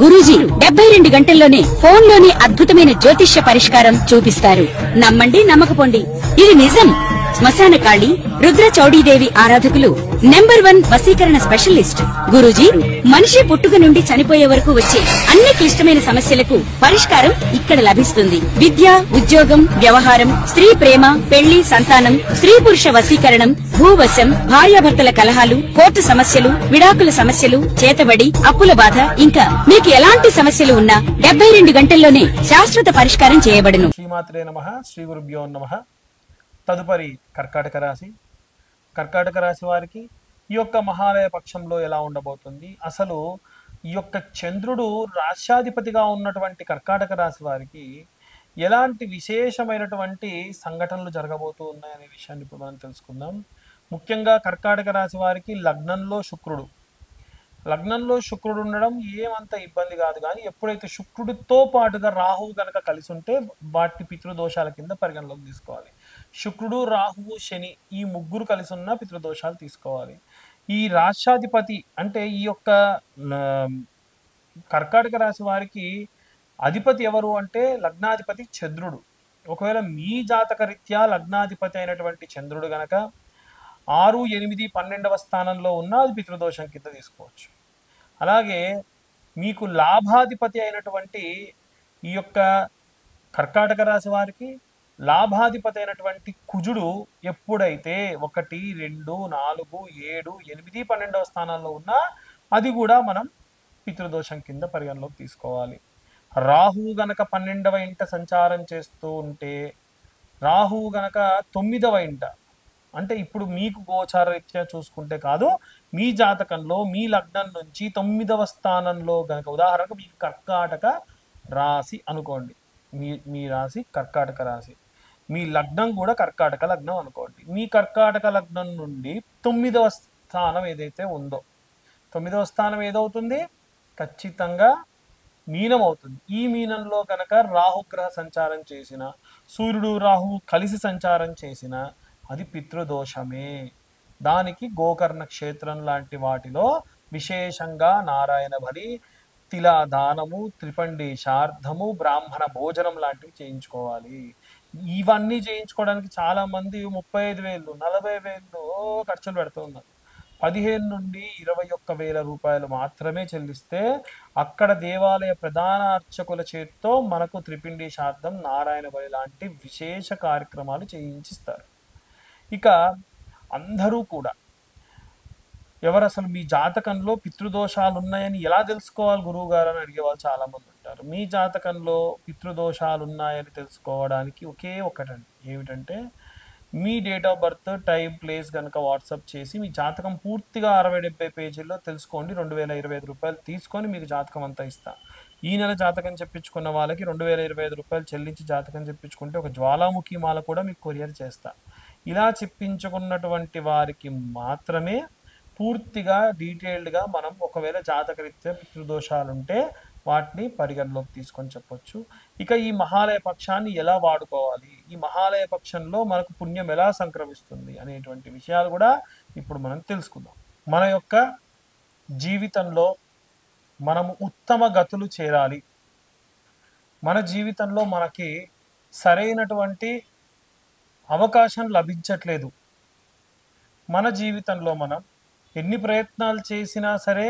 గురూజీ 72 గంటల్లోనే ఫోన్ లోని అద్భుతమైన జ్యోతిష్య పరిష్కారం చూపిస్తారు. నమ్మండి, నమ్మకపోండి, ఇది నిజం. శ్మశాన కాళి రుద్ర చౌడీదేవి ఆరాధకులు నంబర్ 1 వశీకరణ స్పెషలిస్ట్. గురూజీ మనిషి పుట్టుక నుండి చనిపోయే వరకు వచ్చే అన్ని క్లిష్టమైన సమస్యలకు పరిష్కారం ఇక్కడ లభిస్తుంది. విద్య, ఉద్యోగం, వ్యవహారం, స్త్రీ ప్రేమ, పెళ్లి, సంతానం, స్త్రీ పురుష వశీకరణం, భూవశం, భార్యాభర్తల కలహాలు, కోర్టు సమస్యలు, విడాకుల సమస్యలు, చేతబడి, అప్పుల బాధ, ఇంకా మీకు ఎలాంటి సమస్యలు ఉన్నా 72 గంటల్లోనే శాశ్వత పరిష్కారం చేయబడును. శ్రీమాత్రే నమః. శ్రీ గురుభ్యో నమః. తదుపరి కర్కాటక రాశి. కర్కాటక రాశి వారికి ఈ యొక్క మహాలయ పక్షంలో ఎలా ఉండబోతుంది, అసలు ఈ యొక్క చంద్రుడు రాశ్యాధిపతిగా ఉన్నటువంటి కర్కాటక రాశి వారికి ఎలాంటి విశేషమైనటువంటి సంఘటనలు జరగబోతూ ఉన్నాయనే విషయాన్ని ఇప్పుడు మనం తెలుసుకుందాం. ముఖ్యంగా కర్కాటక రాశి వారికి లగ్నంలో శుక్రుడు ఉండడం ఏమంత ఇబ్బంది కాదు. కానీ ఎప్పుడైతే శుక్రుడితో పాటుగా రాహువు గనక కలిసి ఉంటే వాటిని పితృదోషాల కింద పరిగణలోకి తీసుకోవాలి. శుక్రుడు, రాహువు, శని ఈ ముగ్గురు కలిసి ఉన్న పితృదోషాలు తీసుకోవాలి. ఈ రాష్ట్రాధిపతి అంటే ఈ యొక్క కర్కాటక రాశి వారికి అధిపతి ఎవరు అంటే లగ్నాధిపతి చంద్రుడు. ఒకవేళ మీ జాతక రీత్యా లగ్నాధిపతి అయినటువంటి చంద్రుడు గనక 6, 8, 12వ స్థానంలో ఉన్న అది పితృదోషం కింద తీసుకోవచ్చు. అలాగే మీకు లాభాధిపతి అయినటువంటి ఈ యొక్క కర్కాటక రాశి వారికి లాభాధిపతి అయినటువంటి కుజుడు ఎప్పుడైతే 1, 2, 4, 7, 8, 12వ స్థానాల్లో ఉన్నా అది కూడా మనం పితృదోషం కింద పరిగణలోకి తీసుకోవాలి. రాహువు గనక 12వ ఇంట సంచారం చేస్తూ ఉంటే, రాహువు గనక 9వ ఇంట అంటే ఇప్పుడు మీకు గోచార రీత్యా చూసుకుంటే కాదు, మీ జాతకంలో మీ లగ్నం నుంచి 9వ స్థానంలో గనక, ఉదాహరణకు మీకు కర్కాటక రాశి అనుకోండి, మీ రాశి కర్కాటక రాశి, మీ లగ్నం కూడా కర్కాటక లగ్నం అనుకోండి. మీ కర్కాటక లగ్నం నుండి 9వ స్థానం ఏదైతే ఉందో, 9వ స్థానం ఏదవుతుంది? ఖచ్చితంగా మీనం అవుతుంది. ఈ మీనంలో కనుక రాహుగ్రహ సంచారం చేసిన, సూర్యుడు రాహువు కలిసి సంచారం చేసిన అది పితృదోషమే. దానికి గోకర్ణ క్షేత్రం లాంటి వాటిలో విశేషంగా నారాయణ బలి, తిలా దానము, త్రిపండి శార్ధము, బ్రాహ్మణ భోజనం లాంటివి చేయించుకోవాలి. ఇవన్నీ చేయించుకోవడానికి చాలా మంది 35,000, 40,000 ఖర్చులు పెడుతూ ఉన్నారు. 15 నుండి 21,000 రూపాయలు మాత్రమే చెల్లిస్తే అక్కడ దేవాలయ ప్రధాన అర్చకుల చేతితో మనకు త్రిపిండి శార్ధం, నారాయణ బలి లాంటి విశేష కార్యక్రమాలు చేయించిస్తారు. ఇక అందరూ కూడా ఎవరు అసలు మీ జాతకంలో పితృదోషాలు ఉన్నాయని ఎలా తెలుసుకోవాలి గురువు గారు అని అడిగే వాళ్ళు చాలా మంది ఉంటారు. మీ జాతకంలో పితృదోషాలు ఉన్నాయని తెలుసుకోవడానికి ఒకే ఒకటండి, ఏమిటంటే మీ date of birth, time, place కనుక వాట్సాప్ చేసి మీ జాతకం పూర్తిగా 60-70 పేజీల్లో తెలుసుకోండి. 2,025 రూపాయలు తీసుకొని మీకు జాతకం అంతా ఇస్తా. ఈ నెల జాతకం చెప్పించుకున్న వాళ్ళకి 2,025 రూపాయలు చెల్లించి జాతకం చెప్పించుకుంటే ఒక జ్వాలాముఖి మాల కూడా మీకు కొరియర్ చేస్తా. ఇలా చెప్పించుకున్నటువంటి వారికి మాత్రమే పూర్తిగా డీటెయిల్డ్గా మనం ఒకవేళ జాతకరీత్యా పితృదోషాలుంటే వాటిని పరిగణలోకి తీసుకొని చెప్పొచ్చు. ఇక ఈ మహాలయ పక్షాన్ని ఎలా వాడుకోవాలి, ఈ మహాలయ పక్షంలో మనకు పుణ్యం ఎలా సంక్రమిస్తుంది అనేటువంటి విషయాలు కూడా ఇప్పుడు మనం తెలుసుకుందాం. మన యొక్క జీవితంలో మనము ఉత్తమ గతులు చేరాలి, మన జీవితంలో మనకి సరైనటువంటి అవకాశం లభించట్లేదు, మన జీవితంలో మనం ఎన్ని ప్రయత్నాలు చేసినా సరే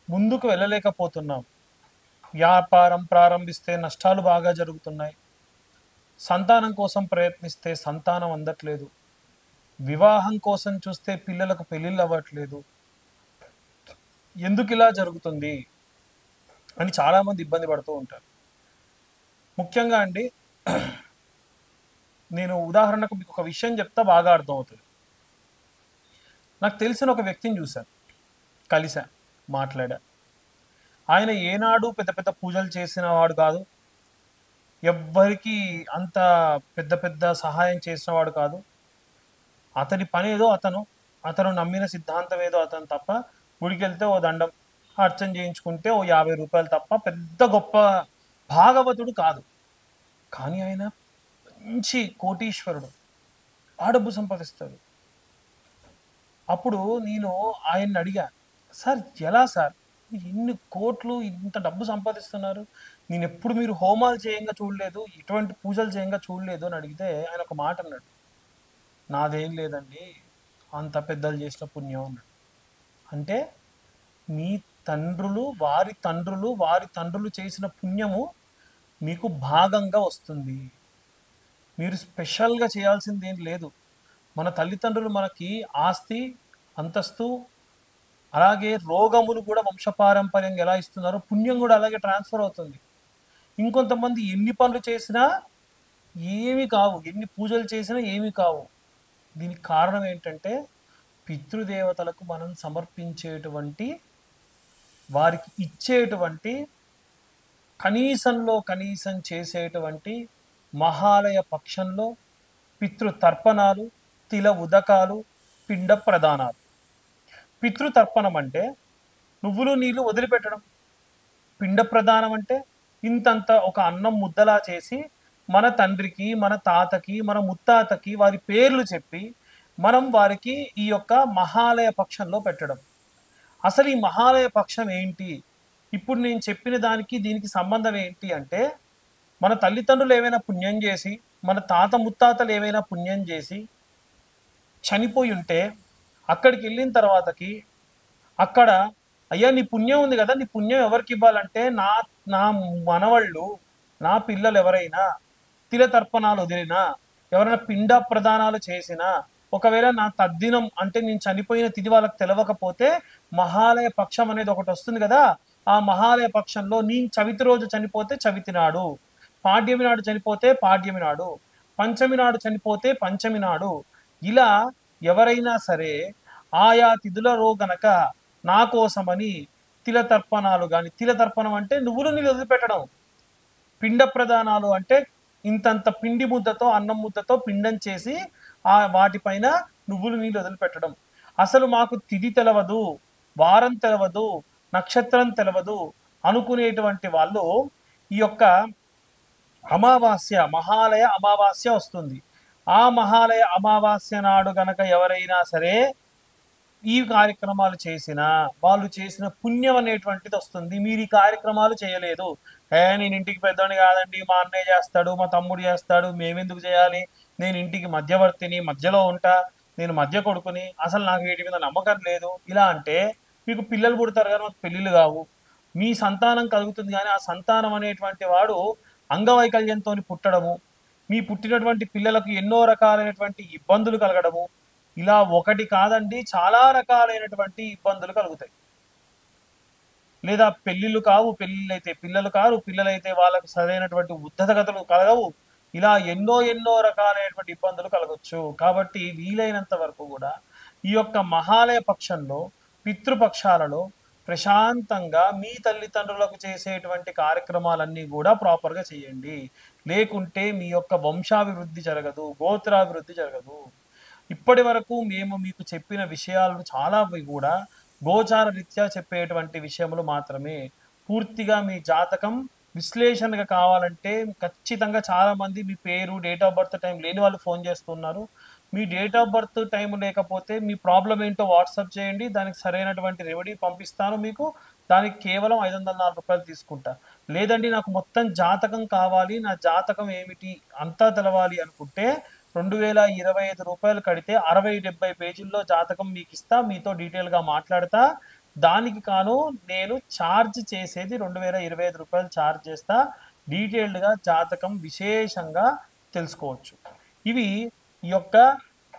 ముందుకు వెళ్ళలేకపోతున్నాం, వ్యాపారం ప్రారంభిస్తే నష్టాలు బాగా జరుగుతున్నాయి, సంతానం కోసం ప్రయత్నిస్తే సంతానం అందట్లేదు, వివాహం కోసం చూస్తే పిల్లలకు పెళ్ళిళ్ళు అవ్వట్లేదు, ఎందుకు ఇలా జరుగుతుంది అని చాలామంది ఇబ్బంది పడుతూ ఉంటారు. ముఖ్యంగా అండి, నేను ఉదాహరణకు మీకు ఒక విషయం చెప్తా, బాగా అర్థమవుతుంది. నాకు తెలిసిన ఒక వ్యక్తిని చూశాను, కలిసా, మాట్లాడా. ఆయన ఏనాడు పెద్ద పెద్ద పూజలు చేసిన వాడు కాదు, ఎవ్వరికి అంత పెద్ద పెద్ద సహాయం చేసిన వాడు కాదు. అతని పని ఏదో అతను నమ్మిన సిద్ధాంతం ఏదో అతను తప్ప, గుడికి వెళ్తే ఓ దండం అర్చన చేయించుకుంటే ఓ 50 రూపాయలు తప్ప పెద్ద గొప్ప భాగవతుడు కాదు. కానీ ఆయన మంచి కోటీశ్వరుడు, ఆ డబ్బు సంపాదిస్తాడు. అప్పుడు నేను ఆయన్ని అడిగా, సార్ ఎలా సార్ ఎన్ని కోట్లు ఇంత డబ్బు సంపాదిస్తున్నారు, నేను ఎప్పుడు మీరు హోమాలు చేయంగా చూడలేదు, ఇటువంటి పూజలు చేయంగా చూడలేదు అని అడిగితే ఆయన ఒక మాట అన్నాడు, నాదేం లేదండి, అంత పెద్దలు చేసిన పుణ్యం అన్నాడు. అంటే మీ తండ్రులు వారి తండ్రులు వారి తండ్రులు చేసిన పుణ్యము మీకు భాగంగా వస్తుంది. మీరు స్పెషల్గా చేయాల్సింది ఏం లేదు. మన తల్లిదండ్రులు మనకి ఆస్తి, అంతస్తు, అలాగే రోగములు కూడా వంశపారంపర్యంగా ఎలా ఇస్తున్నారో పుణ్యం కూడా అలాగే ట్రాన్స్ఫర్ అవుతుంది. ఇంకొంతమంది ఎన్ని పనులు చేసినా ఏమీ కావు, ఎన్ని పూజలు చేసినా ఏమీ కావు. దీనికి కారణం ఏంటంటే పితృదేవతలకు మనం సమర్పించేటువంటి, వారికి ఇచ్చేటువంటి, కనీసంలో కనీసం చేసేటువంటి మహాలయ పక్షంలో పితృతర్పణాలు, తిల ఉదకాలు, పిండ ప్రదానాలు. పితృతర్పణం అంటే నువ్వులు నీళ్లు వదిలిపెట్టడం. పిండ ప్రదానం అంటే ఇంతంత ఒక అన్నం ముద్దలా చేసి మన తండ్రికి, మన తాతకి, మన ముత్తాతకి వారి పేర్లు చెప్పి మనం వారికి ఈ యొక్క మహాలయ పక్షంలో పెట్టడం. అసలు ఈ మహాలయ పక్షం ఏంటి, ఇప్పుడు నేను చెప్పిన దానికి దీనికి సంబంధం ఏంటి అంటే, మన తల్లిదండ్రులు ఏమైనా పుణ్యం చేసి, మన తాత ముత్తాతలు ఏమైనా పుణ్యం చేసి చనిపోయి ఉంటే అక్కడికి వెళ్ళిన తర్వాతకి అక్కడ, అయ్యా నీ పుణ్యం ఉంది కదా, నీ పుణ్యం ఎవరికి ఇవ్వాలంటే నా నా మనవళ్ళు, నా పిల్లలు ఎవరైనా తిల తర్పణాలు వదిలినా, ఎవరైనా పిండ ప్రదానాలు చేసినా, ఒకవేళ నా తద్దినం అంటే నేను చనిపోయిన తిథి వాళ్ళకి తెలవకపోతే మహాలయ పక్షం అనేది ఒకటి వస్తుంది కదా, ఆ మహాలయ పక్షంలో నీ చవితి రోజు చనిపోతే చవితి నాడు, పాడ్యమి నాడు చనిపోతే పాడ్యమి నాడు, పంచమి నాడు చనిపోతే పంచమి నాడు, ఇలా ఎవరైనా సరే ఆయా తిథులలో గనక నా కోసమని తిల తర్పణాలు కానీ, తిల తర్పణం అంటే నువ్వులు నీళ్ళు వదిలిపెట్టడం, పిండ ప్రదానాలు అంటే ఇంతంత పిండి ముద్దతో, అన్నం ముద్దతో పిండం చేసి ఆ వాటిపైన నువ్వులు నీళ్ళు వదిలిపెట్టడం. అసలు మాకు తిథి తెలవదు, వారం తెలవదు, నక్షత్రం తెలవదు అనుకునేటువంటి వాళ్ళు ఈ యొక్క అమావాస్య, మహాలయ అమావాస్య వస్తుంది. ఆ మహాలయ అమావాస్య నాడు గనక ఎవరైనా సరే ఈ కార్యక్రమాలు చేసినా వాళ్ళు చేసిన పుణ్యం అనేటువంటిది వస్తుంది. మీరు ఈ కార్యక్రమాలు చేయలేదు, నేను ఇంటికి పెద్దోని కాదండి, మా అన్నయ్య చేస్తాడు, మా తమ్ముడు చేస్తాడు, మేమెందుకు చేయాలి, నేను ఇంటికి మధ్యవర్తిని, మధ్యలో ఉంటా, నేను మధ్య కొడుకుని, అసలు నాకు వీటి మీద నమ్మకం లేదు, ఇలా అంటే మీకు పిల్లలు పుడతారు కానీ మాకు పెళ్ళిళ్ళు కావు. మీ సంతానం కలుగుతుంది కానీ ఆ సంతానం అనేటువంటి వాడు అంగవైకల్యంతో పుట్టడము, మీ పుట్టినటువంటి పిల్లలకు ఎన్నో రకాలైనటువంటి ఇబ్బందులు కలగడము, ఇలా ఒకటి కాదండి చాలా రకాలైనటువంటి ఇబ్బందులు కలుగుతాయి. లేదా పెళ్ళిళ్ళు కావు, పెళ్ళిళ్ళు అయితే పిల్లలు కారు, పిల్లలైతే వాళ్ళకు సరైనటువంటి ఉద్ధతగతులు కలగవు, ఇలా ఎన్నో ఎన్నో రకాలైనటువంటి ఇబ్బందులు కలగవచ్చు. కాబట్టి వీలైనంత వరకు కూడా ఈ యొక్క మహాలయ పక్షంలో, పితృపక్షాలలో ప్రశాంతంగా మీ తల్లిదండ్రులకు చేసేటువంటి కార్యక్రమాలన్నీ కూడా ప్రాపర్గా చేయండి. లేకుంటే మీ యొక్క వంశాభివృద్ధి జరగదు, గోత్రాభివృద్ధి జరగదు. ఇప్పటి వరకు మేము మీకు చెప్పిన విషయాలు చాలా కూడా గోచార రీత్యా చెప్పేటువంటి విషయములు మాత్రమే. పూర్తిగా మీ జాతకం విశ్లేషణగా కావాలంటే ఖచ్చితంగా చాలామంది మీ పేరు, డేట్ ఆఫ్ బర్త్ టైం లేని వాళ్ళు ఫోన్ చేస్తున్నారు. మీ డేట్ ఆఫ్ బర్త్ టైం లేకపోతే మీ ప్రాబ్లం ఏంటో వాట్సాప్ చేయండి, దానికి సరైనటువంటి రెమెడీ పంపిస్తాను మీకు. దానికి కేవలం 504 రూపాయలు తీసుకుంటా. లేదండి నాకు మొత్తం జాతకం కావాలి, నా జాతకం ఏమిటి అంతా తెలవాలి అనుకుంటే 2025 రూపాయలు కడితే 60-70 పేజీల్లో జాతకం మీకు ఇస్తా, మీతో డీటెయిల్గా మాట్లాడతా. దానికి కాను నేను ఛార్జ్ చేసేది 2025 రూపాయలు ఛార్జ్ చేస్తా. డీటెయిల్డ్గా జాతకం విశేషంగా తెలుసుకోవచ్చు. ఇవి ఈ యొక్క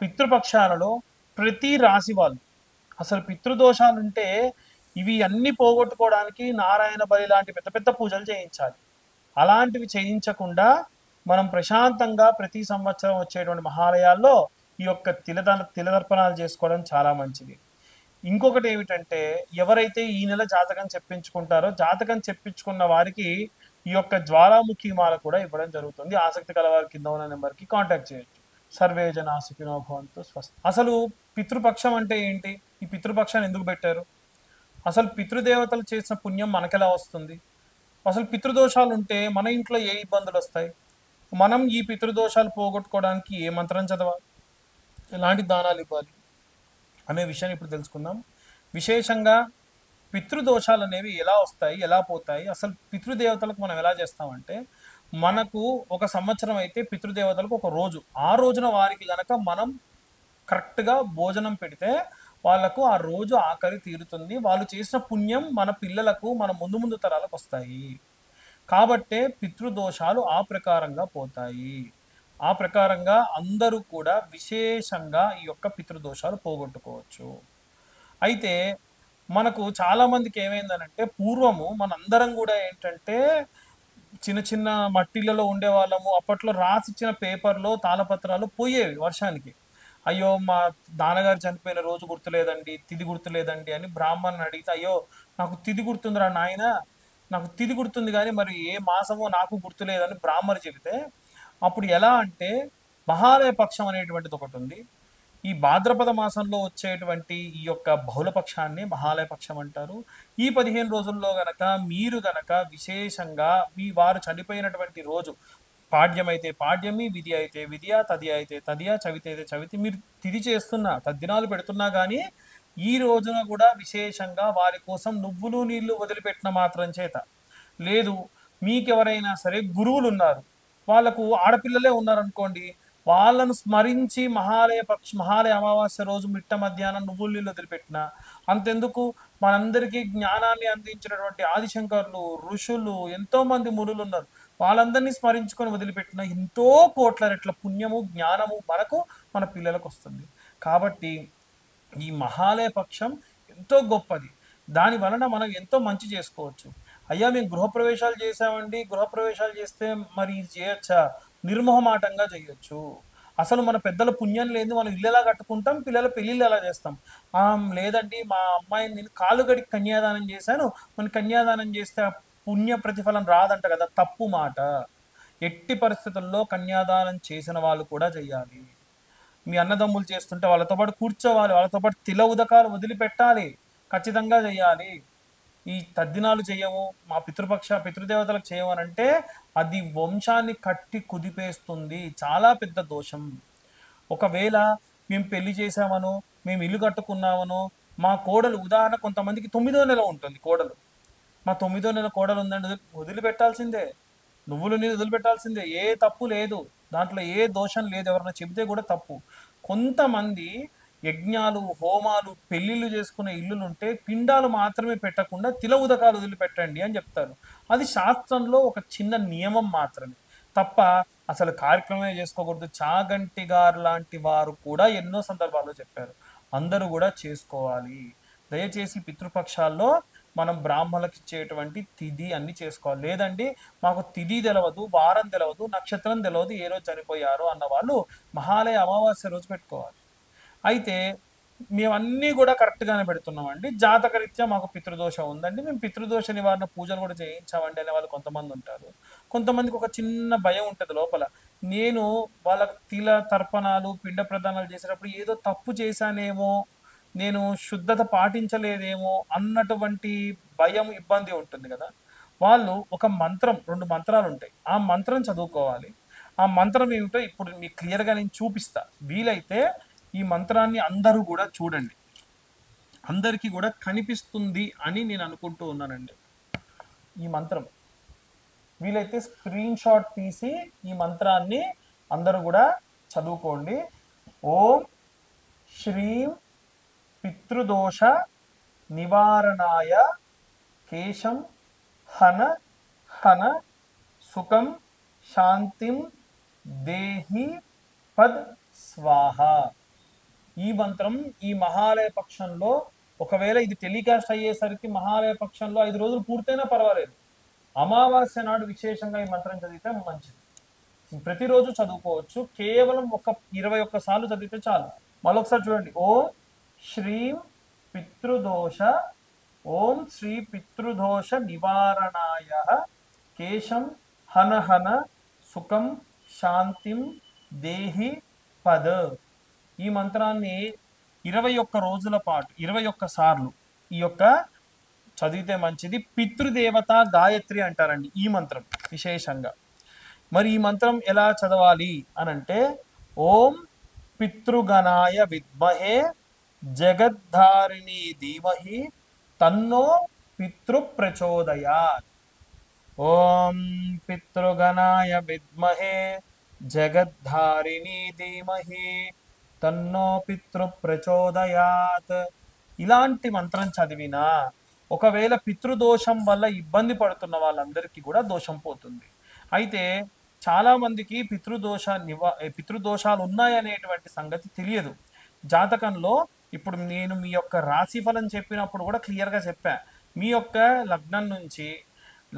పితృపక్షాలలో ప్రతి రాశి వాళ్ళు, అసలు పితృదోషాలు ఉంటే ఇవి అన్ని పోగొట్టుకోవడానికి నారాయణ బలి లాంటి పెద్ద పెద్ద పూజలు చేయించాలి. అలాంటివి చేయించకుండా మనం ప్రశాంతంగా ప్రతి సంవత్సరం వచ్చేటువంటి మహాలయాల్లో ఈ యొక్క తిలదర్పణాలు చేసుకోవడం చాలా మంచిది. ఇంకొకటి ఏమిటంటే, ఎవరైతే ఈ నెల జాతకం చెప్పించుకుంటారో జాతకం చెప్పించుకున్న వారికి ఈ యొక్క జ్వాలాముఖి మాల కూడా ఇవ్వడం జరుగుతుంది. ఆసక్తి కలవారి కింద ఉన్న నెంబర్కి కాంటాక్ట్ చేయొచ్చు. సర్వే జనా సుఖినో భవంతు స్వస్తి. అసలు పితృపక్షం అంటే ఏంటి, ఈ పితృపక్షాన్ని ఎందుకు పెట్టారు, అసలు పితృదేవతలు చేసిన పుణ్యం మనకెలా వస్తుంది, అసలు పితృదోషాలు ఉంటే మన ఇంట్లో ఏ ఇబ్బందులు వస్తాయి, మనం ఈ పితృదోషాలు పోగొట్టుకోవడానికి ఏ మంత్రం చదవాలి, ఎలాంటి దానాలు ఇవ్వాలి అనే విషయాన్ని ఇప్పుడు తెలుసుకుందాం. విశేషంగా పితృదోషాలు అనేవి ఎలా వస్తాయి, ఎలా పోతాయి, అసలు పితృదేవతలకు మనం ఎలా చేస్తామంటే, మనకు ఒక సంవత్సరం అయితే పితృదేవతలకు ఒక రోజు, ఆ రోజున వారికి గనక మనం కరెక్ట్గా భోజనం పెడితే వాళ్ళకు ఆ రోజు ఆకలి తీరుతుంది. వాళ్ళు చేసిన పుణ్యం మన పిల్లలకు, మన ముందు ముందు తరాలకు వస్తాయి. కాబట్టే పితృదోషాలు ఆ ప్రకారంగా పోతాయి. ఆ ప్రకారంగా అందరూ కూడా విశేషంగా ఈ యొక్క పితృదోషాలు పోగొట్టుకోవచ్చు. అయితే మనకు చాలా మందికి ఏమైందనంటే, పూర్వము మనందరం కూడా ఏంటంటే చిన్న చిన్న మట్టిలలో ఉండేవాళ్ళము. అప్పట్లో రాసిచ్చిన పేపర్‌లో తాళపత్రాలు పోయేవి వర్షానికి. అయ్యో! మా నాన్నగారు చనిపోయిన రోజు గుర్తులేదండి, తిథి గుర్తులేదండి అని బ్రాహ్మణ్ణి అడిగితే, అయ్యో! నాకు తిథి గుర్తుందిరా నాయనా, నాకు తిథి గుర్తుంది గానీ మరి ఏ మాసమో నాకు గుర్తులేదని బ్రాహ్మడు చెబితే, అప్పుడు ఎలా అంటే మహాలయ పక్షం అనేటువంటిది ఒకటుంది. ఈ భాద్రపద మాసంలో వచ్చేటువంటి ఈ యొక్క బహుళపక్షాన్ని మహాలయ పక్షం అంటారు. ఈ 15 రోజుల్లో గనక మీరు గనక విశేషంగా మీ వారు చనిపోయినటువంటి రోజు పాడ్యమైతే పాడ్యమి, విధి అయితే విధియ, తదియ అయితే తదియ, చవితి అయితే చవితి, మీరు తిథి చేస్తున్నా, తద్దినాలు పెడుతున్నా గానీ ఈ రోజున కూడా విశేషంగా వారి కోసం నువ్వులు నీళ్లు వదిలిపెట్టిన మాత్రం చేత, లేదు మీకెవరైనా సరే గురువులున్నారు, వాళ్ళకు ఆడపిల్లలే ఉన్నారనుకోండి, వాళ్ళను స్మరించి మహాలయ అమావాస్య రోజు మిట్ట మధ్యాహ్నం నువ్వుల నీళ్ళు వదిలిపెట్టిన, అంతెందుకు మనందరికీ జ్ఞానాన్ని అందించినటువంటి ఆదిశంకర్లు, ఋషులు, ఎంతో మంది మునులు ఉన్నారు, వాళ్ళందరినీ స్మరించుకొని వదిలిపెట్టిన ఎంతో కోట్ల రెట్ల పుణ్యము, జ్ఞానము మనకు, మన పిల్లలకు వస్తుంది. కాబట్టి ఈ మహాలయ పక్షం ఎంతో గొప్పది. దాని వలన మనం ఎంతో మంచి చేసుకోవచ్చు. అయ్యా మేము గృహప్రవేశాలు చేసామండి, గృహప్రవేశాలు చేస్తే మరి ఇది చేయొచ్చా? నిర్మోహమాటంగా చేయొచ్చు. అసలు మన పెద్దల పుణ్యం లేదు, మనం ఇల్లు ఎలా కట్టుకుంటాం, పిల్లల పెళ్ళిళ్ళు ఎలా చేస్తాం? లేదండి మా అమ్మాయిని నేను కాలు గడికి కన్యాదానం చేశాను, మన కన్యాదానం చేస్తే ఆ పుణ్య ప్రతిఫలం రాదంట కదా, తప్పు మాట. ఎట్టి పరిస్థితుల్లో కన్యాదానం చేసిన వాళ్ళు కూడా చెయ్యాలి. మీ అన్నదమ్ములు చేస్తుంటే వాళ్ళతో పాటు కూర్చోవాలి, వాళ్ళతో పాటు తిల ఉదకాలు వదిలిపెట్టాలి, ఖచ్చితంగా చెయ్యాలి. ఈ తద్దినాలు చెయ్యము, మా పితృదేవతలకు చేయమనంటే అది వంశాన్ని కట్టి కుదిపేస్తుంది, చాలా పెద్ద దోషం. ఒకవేళ మేము పెళ్లి చేసామనో, మేము ఇల్లు కట్టుకున్నామనో, మా కోడలు ఉదాహరణ కొంతమందికి 9వ నెల ఉంటుంది కోడలు, మా 9వ నెల కోడలు ఉందండి, వదిలిపెట్టాల్సిందే, నువ్వులు నీళ్ళు వదిలిపెట్టాల్సిందే, ఏ తప్పు లేదు దాంట్లో, ఏ దోషం లేదు, ఎవరైనా చెబితే కూడా తప్పు. కొంతమంది యజ్ఞాలు, హోమాలు, పెళ్లిళ్ళు చేసుకునే ఇల్లులుంటే పిండాలు మాత్రమే పెట్టకుండా తిల ఉదకాలు వదిలిపెట్టండి అని చెప్తారు. అది శాస్త్రంలో ఒక చిన్న నియమం మాత్రమే తప్ప అసలు కార్యక్రమమే చేసుకోకూడదు. చాగంటి గారు లాంటి వారు కూడా ఎన్నో సందర్భాల్లో చెప్పారు, అందరూ కూడా చేసుకోవాలి. దయచేసి పితృపక్షాల్లో మనం బ్రాహ్మణులకు ఇచ్చేటువంటి తిథి అన్ని చేసుకోవాలి. లేదండి మాకు తిథి తెలవదు, వారం తెలవదు, నక్షత్రం తెలవదు, ఏ రోజు చనిపోయారు అన్న వాళ్ళు మహాలయ అమావాస్య రోజు పెట్టుకోవాలి. అయితే మేమన్నీ కూడా కరెక్ట్గానే పెడుతున్నామండి, జాతకరీత్యా మాకు పితృదోషం ఉందండి, మేము పితృదోష నివారణ పూజలు కూడా చేయించామండి అనే వాళ్ళు కొంతమంది ఉంటారు. కొంతమందికి ఒక చిన్న భయం ఉంటుంది లోపల, నేను వాళ్ళకి తిల తర్పణాలు, పిండ ప్రదానాలు చేసేటప్పుడు ఏదో తప్పు చేశానేమో, నేను శుద్ధత పాటించలేదేమో అన్నటువంటి భయం, ఇబ్బంది ఉంటుంది కదా. వాళ్ళు ఒక మంత్రం, 2 మంత్రాలు ఉంటాయి, ఆ మంత్రం చదువుకోవాలి. ఆ మంత్రం ఏమిటో ఇప్పుడు మీకు క్లియర్గా నేను చూపిస్తా. వీలైతే ఈ మంత్రాన్ని అందరూ కూడా చూడండి, అందరికీ కూడా కనిపిస్తుంది అని నేను అనుకుంటూ ఉన్నానండి. ఈ మంత్రం వీలైతే స్క్రీన్ షాట్ తీసి ఈ మంత్రాన్ని అందరూ కూడా చదువుకోండి. ఓం శ్రీం పితృదోష నివారణాయ కేశం హన హన సుఖం శాంతిం దేహి పద్ స్వాహ. ఈ మంత్రం ఈ మహాలయ పక్షంలో, ఒకవేళ ఇది టెలికాస్ట్ అయ్యేసరికి మహాలయ పక్షంలో 5 రోజులు పూర్తయినా పర్వాలేదు, అమావాస్య నాడు విశేషంగా ఈ మంత్రం చదివితే మంచిది. ప్రతిరోజు చదువుకోవచ్చు, కేవలం 21 సార్లు చదివితే చాలు. మరొకసారి చూడండి. ఓం శ్రీం పితృదోష, ఓం శ్రీ పితృదోష నివారణాయ కేశం హనహన సుఖం శాంతిం దేహి పద. ఈ మంత్రాన్ని 21 రోజుల పాటు 21 సార్లు ఈ యొక్క చదివితే మంచిది. పితృదేవత గాయత్రి అంటారండి ఈ మంత్రం విశేషంగా. మరి ఈ మంత్రం ఎలా చదవాలి అనంటే, ఓం పితృగణాయ విద్మహే జగద్ధారిణి ధీమహి తన్నో పితృ ప్రచోదయాత్. ఓం పితృగణాయ విద్మహే జగద్ధారిణీ ధీమహి తన్నో పితృ ప్రచోదయాత్. ఇలాంటి మంత్రం చదివినా ఒకవేళ పితృదోషం వల్ల ఇబ్బంది పడుతున్న వాళ్ళందరికీ కూడా దోషం పోతుంది. అయితే చాలా మందికి పితృదోషాలు ఉన్నాయనేటువంటి సంగతి తెలియదు. జాతకంలో ఇప్పుడు నేను మీ యొక్క రాశి ఫలం చెప్పినప్పుడు కూడా క్లియర్గా చెప్పా. మీ యొక్క లగ్నం నుంచి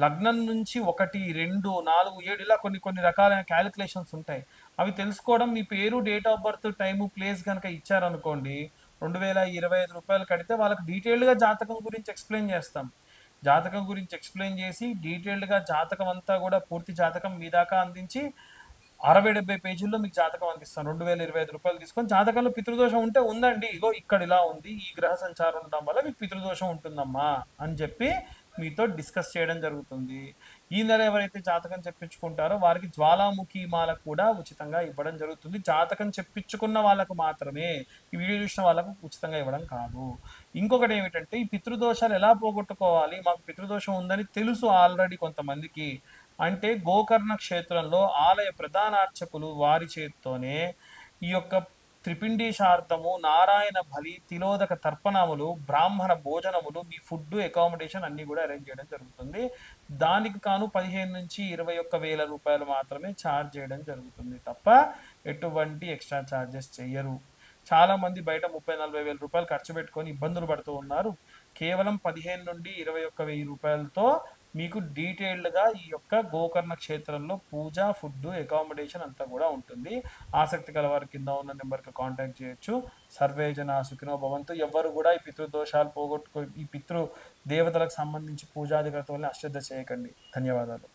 1, 2, 4, 7 ఇలా కొన్ని కొన్ని రకాలైన క్యాలిక్యులేషన్స్ ఉంటాయి. అవి తెలుసుకోవడం, మీ పేరు, date of birth, time, place కనుక ఇచ్చారనుకోండి, 2025 రూపాయలు కడితే వాళ్ళకి డీటెయిల్డ్గా జాతకం గురించి ఎక్స్ప్లెయిన్ చేస్తాం. జాతకం గురించి ఎక్స్ప్లెయిన్ చేసి డీటెయిల్డ్గా జాతకం అంతా కూడా పూర్తి జాతకం మీ దాకా అందించి 60-70 పేజీల్లో మీకు జాతకం అందిస్తాను. 2025 రూపాయలు తీసుకొని, జాతకంలో పితృదోషం ఉంటే ఉందండి, ఇగో ఇక్కడ ఇలా ఉంది, ఈ గ్రహ సంచారం ఉండడం వల్ల మీకు పితృదోషం ఉంటుందమ్మా అని చెప్పి మీతో డిస్కస్ చేయడం జరుగుతుంది. ఈ నెల ఎవరైతే జాతకం చెప్పించుకుంటారో వారికి జ్వాలాముఖి మాల కూడా ఉచితంగా ఇవ్వడం జరుగుతుంది. జాతకం చెప్పించుకున్న వాళ్ళకు మాత్రమే, ఈ వీడియో చూసిన వాళ్ళకు ఉచితంగా ఇవ్వడం కాదు. ఇంకొకటి ఏమిటంటే, ఈ పితృదోషాలు ఎలా పోగొట్టుకోవాలి, మాకు పితృదోషం ఉందని తెలుసు ఆల్రెడీ కొంతమందికి అంటే, గోకర్ణ క్షేత్రంలో ఆలయ ప్రధానార్చకులు వారి చేత్తోనే ఈ యొక్క త్రిపిండీశార్థము, నారాయణ బలి, తిలోదక తర్పణములు, బ్రాహ్మణ భోజనములు, మీ ఫుడ్, అకామిడేషన్ అన్ని కూడా అరేంజ్ చేయడం జరుగుతుంది. దానికి కాను 15 నుంచి 21,000 రూపాయలు మాత్రమే ఛార్జ్ చేయడం జరుగుతుంది తప్ప ఎటువంటి ఎక్స్ట్రా ఛార్జెస్ చెయ్యరు. చాలా మంది బయట 30-40 వేల రూపాయలు ఖర్చు పెట్టుకొని ఇబ్బందులు పడుతూ ఉన్నారు. కేవలం 15 నుండి 21,000 రూపాయలతో మీకు డీటెయిల్డ్గా ఈ యొక్క గోకర్ణ క్షేత్రంలో పూజ, ఫుడ్, అకామిడేషన్ అంతా కూడా ఉంటుంది. ఆసక్తి గల వారి కింద ఉన్న నెంబర్కి కాంటాక్ట్ చేయొచ్చు. సర్వే జన సుఖినో భవంతు. ఎవ్వరు కూడా ఈ పితృదోషాలు పోగొట్టుకో, ఈ పితృ దేవతలకు సంబంధించి పూజాది క్రతువుల్ని అశ్రద్ధ చేయకండి. ధన్యవాదాలు.